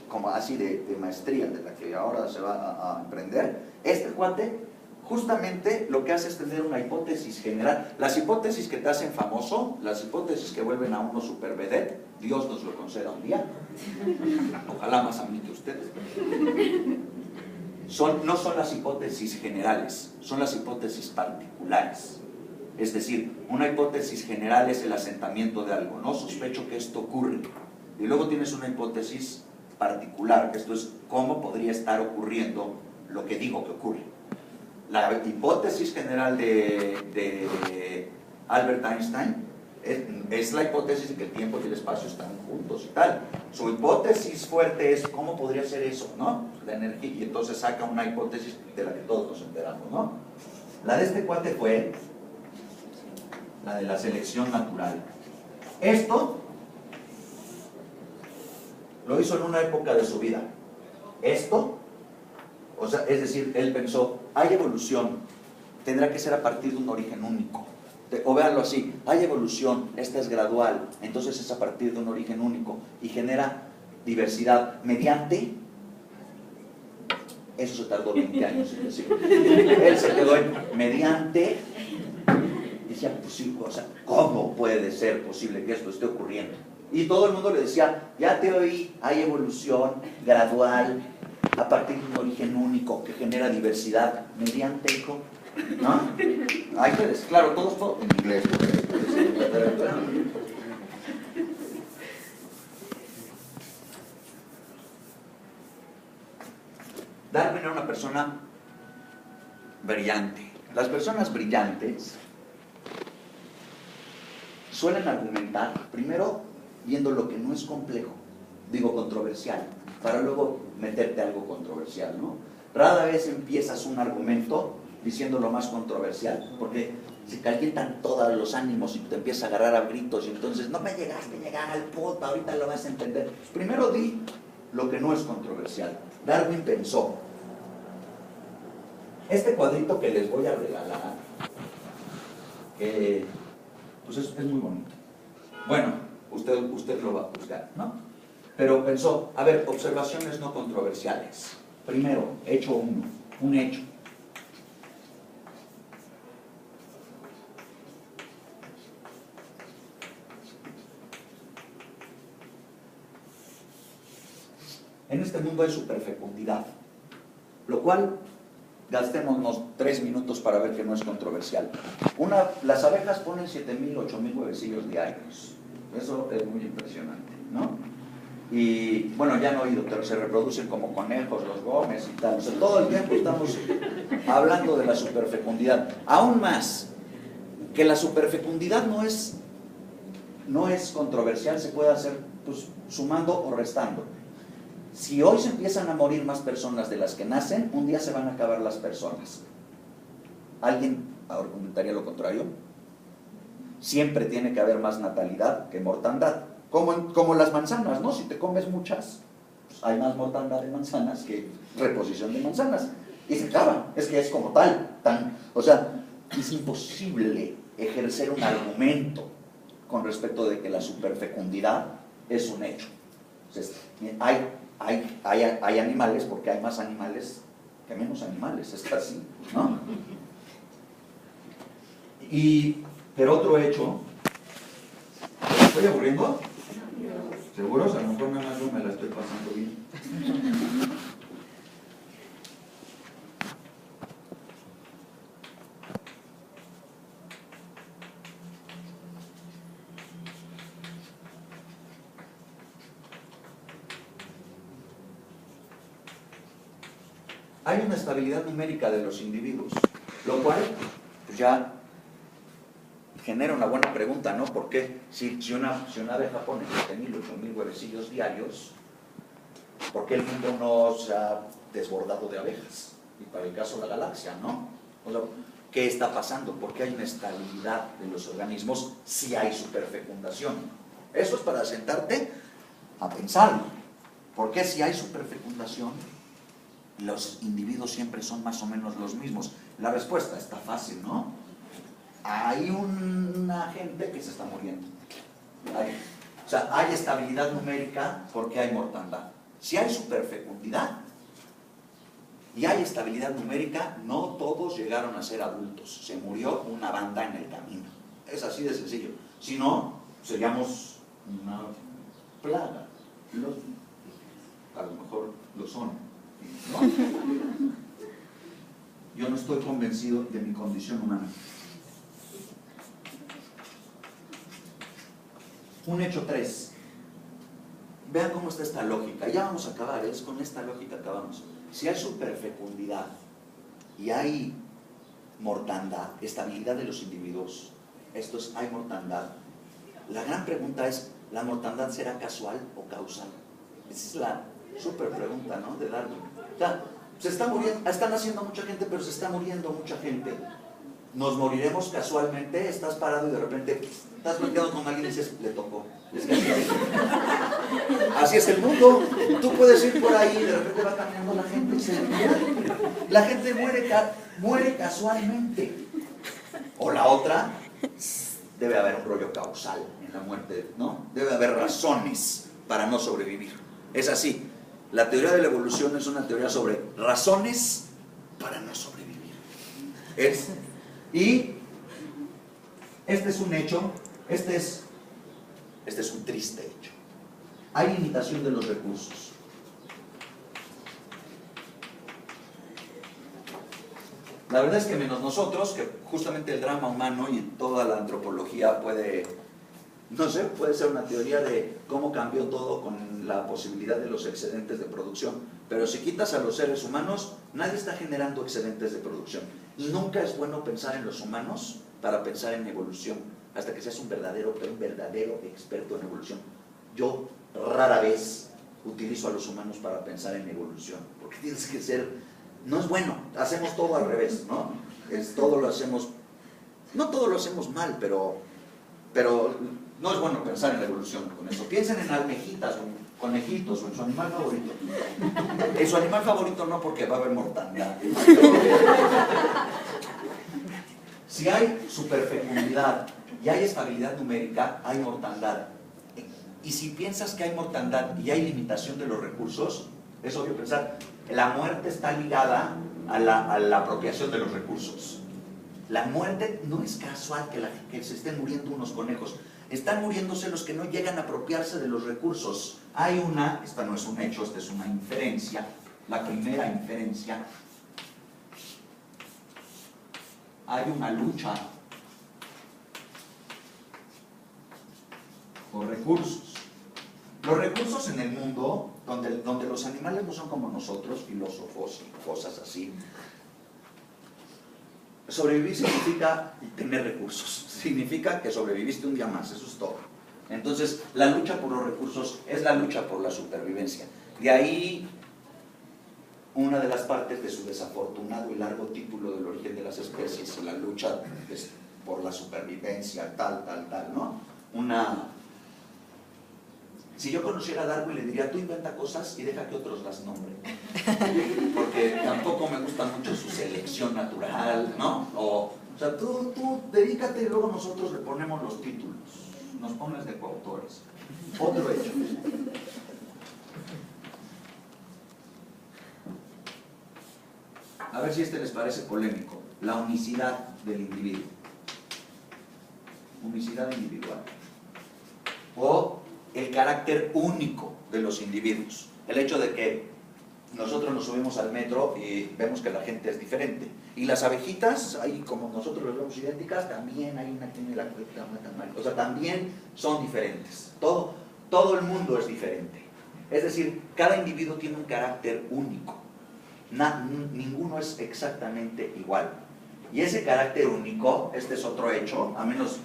como así de maestría, de la que ahora se va a emprender. Este cuate justamente lo que hace es tener una hipótesis general. Las hipótesis que te hacen famoso, las hipótesis que vuelven a uno super vedette, Dios nos lo conceda un día, ojalá más a mí que ustedes, no son las hipótesis generales, son las hipótesis particulares. Es decir, una hipótesis general es el asentamiento de algo, ¿no? Sospecho que esto ocurre. Y luego tienes una hipótesis particular, que esto es cómo podría estar ocurriendo lo que digo que ocurre. La hipótesis general de Albert Einstein es la hipótesis de que el tiempo y el espacio están juntos y tal. Su hipótesis fuerte es cómo podría ser eso, ¿no? La energía, y entonces saca una hipótesis de la que todos nos enteramos, ¿no? La de este cuate fue la de la selección natural. Esto lo hizo en una época de su vida. Es decir, él pensó, hay evolución, tendrá que ser a partir de un origen único. O véanlo así, hay evolución, esta es gradual, entonces es a partir de un origen único y genera diversidad mediante... Eso se tardó 20 años en decir. Él se quedó en mediante... Decía, pues sí, o sea, ¿cómo puede ser posible que esto esté ocurriendo? Y todo el mundo le decía, ya te oí, hay evolución gradual, a partir de un origen único que genera diversidad mediante, hijo, ¿no? Hay que claro, todo en inglés. Darwin era una persona brillante. Las personas brillantes suelen argumentar, primero, viendo lo que no es complejo, digo controversial, para luego meterte algo controversial, ¿no? Rara vez empiezas un argumento diciendo lo más controversial, porque se calientan todos los ánimos y te empiezas a agarrar a gritos y entonces no me llegaste a llegar al punto, ahorita lo vas a entender. Primero di lo que no es controversial. Darwin pensó, este cuadrito que les voy a regalar, pues es muy bonito. Bueno, usted lo va a juzgar, ¿no? Pero pensó, a ver, observaciones no controversiales. Primero, hecho uno, un hecho. En este mundo hay superfecundidad, lo cual gastémonos 3 minutos para ver que no es controversial. Las abejas ponen 7,000, 8,000 huevecillos diarios. Eso es muy impresionante, ¿no? Y bueno, ya han oído, pero se reproducen como conejos, los gómez y tal. O sea, todo el tiempo estamos hablando de la superfecundidad. Aún más, que la superfecundidad no es controversial, se puede hacer pues, sumando o restando. Si hoy se empiezan a morir más personas de las que nacen, un día se van a acabar las personas. ¿Alguien argumentaría lo contrario? Siempre tiene que haber más natalidad que mortandad. Como las manzanas, ¿no? Si te comes muchas, pues hay más mortandad de manzanas que reposición de manzanas. Y se acaban. Es que es como tal. O sea, es imposible ejercer un argumento con respecto de que la superfecundidad es un hecho. Entonces, hay animales, porque hay más animales que menos animales, es así, ¿no? Pero otro hecho, ¿me estoy aburriendo? ¿Seguros? A lo mejor nada más yo me la estoy pasando bien. Hay una estabilidad numérica de los individuos, lo cual pues ya genera una buena pregunta, ¿no? ¿Por qué? Si una abeja pone 7.000, 8.000 huevecillos diarios, ¿por qué el mundo no se ha desbordado de abejas? Y para el caso de la galaxia, ¿no? O sea, ¿qué está pasando? ¿Por qué hay una estabilidad de los organismos si hay superfecundación? Eso es para sentarte a pensar. ¿Por qué si hay superfecundación los individuos siempre son más o menos los mismos? La respuesta está fácil, ¿no? Hay una gente que se está muriendo. O sea, hay estabilidad numérica porque hay mortandad. Si hay superfecundidad y hay estabilidad numérica, no todos llegaron a ser adultos. Se murió una banda en el camino. Es así de sencillo. Si no, seríamos una plaga. A lo mejor lo son, ¿no? Yo no estoy convencido de mi condición humana. Un hecho 3. Vean cómo está esta lógica. Ya vamos a acabar, es con esta lógica acabamos. Si hay superfecundidad y hay mortandad, estabilidad de los individuos, hay mortandad. La gran pregunta es, ¿la mortandad será casual o causal? Esa es la super pregunta, ¿no? De Darwin. O sea, se está muriendo, están haciendo mucha gente, pero se está muriendo mucha gente. Nos moriremos casualmente, estás parado y de repente estás volteado con alguien y dices, le tocó. Es que así es el mundo. Tú puedes ir por ahí y de repente va caminando la gente y se muere. La gente muere casualmente. O la otra, debe haber un rollo causal en la muerte, ¿no? Debe haber razones para no sobrevivir. Es así. La teoría de la evolución es una teoría sobre razones para no sobrevivir. Y este es un hecho, este es un triste hecho. Hay limitación de los recursos. La verdad es que menos nosotros, que justamente el drama humano y toda la antropología puede ser una teoría de cómo cambió todo con la posibilidad de los excedentes de producción. Pero si quitas a los seres humanos, nadie está generando excedentes de producción. Y nunca es bueno pensar en los humanos para pensar en evolución, hasta que seas un verdadero experto en evolución. Yo rara vez utilizo a los humanos para pensar en evolución, porque tienes que ser, no es bueno, hacemos todo al revés, ¿no? Todo lo hacemos, no todo lo hacemos mal, pero no es bueno pensar en la evolución con eso. Piensen en almejitas o en conejitos o en su animal favorito. En su animal favorito no, porque va a haber mortandad. Si hay superfecundidad y hay estabilidad numérica, hay mortandad. Y si piensas que hay mortandad y hay limitación de los recursos, es obvio pensar, la muerte está ligada a la apropiación de los recursos. La muerte no es casual que se estén muriendo unos conejos. Están muriéndose los que no llegan a apropiarse de los recursos. Esta no es un hecho, esta es una inferencia. La primera inferencia. Hay una lucha por recursos. Los recursos en el mundo, donde los animales no son como nosotros, filósofos y cosas así, sobrevivir significa tener recursos, significa que sobreviviste un día más, eso es todo. Entonces, la lucha por los recursos es la lucha por la supervivencia. De ahí, una de las partes de su desafortunado y largo título del origen de las especies, la lucha por la supervivencia, tal, ¿no? Si yo conociera a Darwin, le diría, tú inventa cosas y deja que otros las nombren. Porque tampoco me gusta mucho su selección natural, ¿no? O sea, tú dedícate y luego nosotros le ponemos los títulos. Nos pones de coautores. Otro hecho. A ver si este les parece polémico. La unicidad del individuo. Unicidad individual. O el carácter único de los individuos. El hecho de que nosotros nos subimos al metro y vemos que la gente es diferente. Y las abejitas, ahí como nosotros las vemos idénticas, también hay una que tiene la cueta, o sea, también son diferentes. Todo el mundo es diferente. Es decir, cada individuo tiene un carácter único. Ninguno es exactamente igual. Y ese carácter único, este es otro hecho, a menos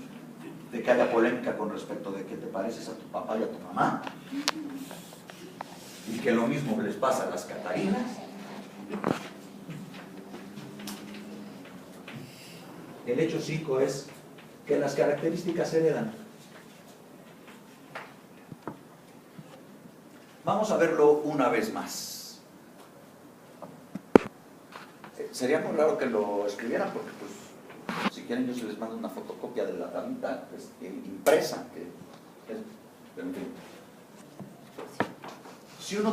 de que haya polémica con respecto de que te pareces a tu papá y a tu mamá, y que lo mismo les pasa a las Catarinas. El hecho 5 es que las características se heredan. Vamos a verlo una vez más. Sería muy raro que lo escribieran porque, pues, si quieren yo se les mando una fotocopia de la tablita impresa. Pero en fin. Si uno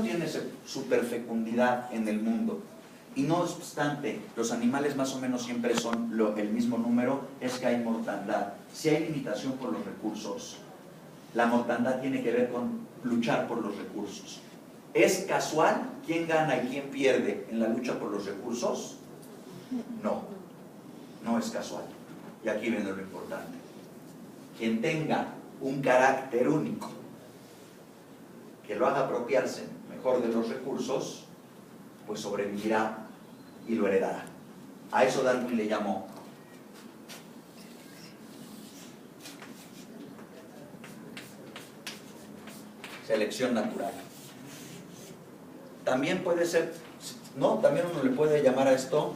tiene superfecundidad en el mundo, y no obstante los animales más o menos siempre son el mismo número, es que hay mortandad. Si hay limitación por los recursos, la mortandad tiene que ver con luchar por los recursos. ¿Es casual quién gana y quién pierde en la lucha por los recursos? No, no es casual. Y aquí viene lo importante. Quien tenga un carácter único, que lo haga apropiarse mejor de los recursos, pues sobrevivirá y lo heredará. A eso Darwin le llamó selección natural. También puede ser, no, también uno le puede llamar a esto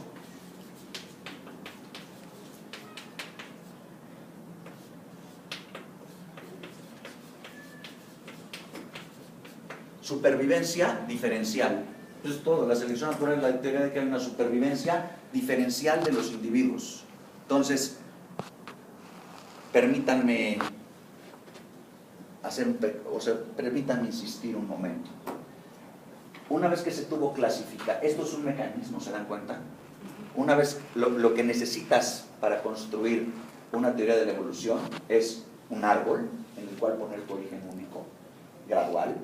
supervivencia diferencial. Entonces, todo, la selección natural es la teoría de que hay una supervivencia diferencial de los individuos. Entonces, permítanme permítanme insistir un momento. Una vez que se tuvo clasificar, esto es un mecanismo, ¿se dan cuenta? Una vez, lo que necesitas para construir una teoría de la evolución es un árbol en el cual poner tu origen único, gradual.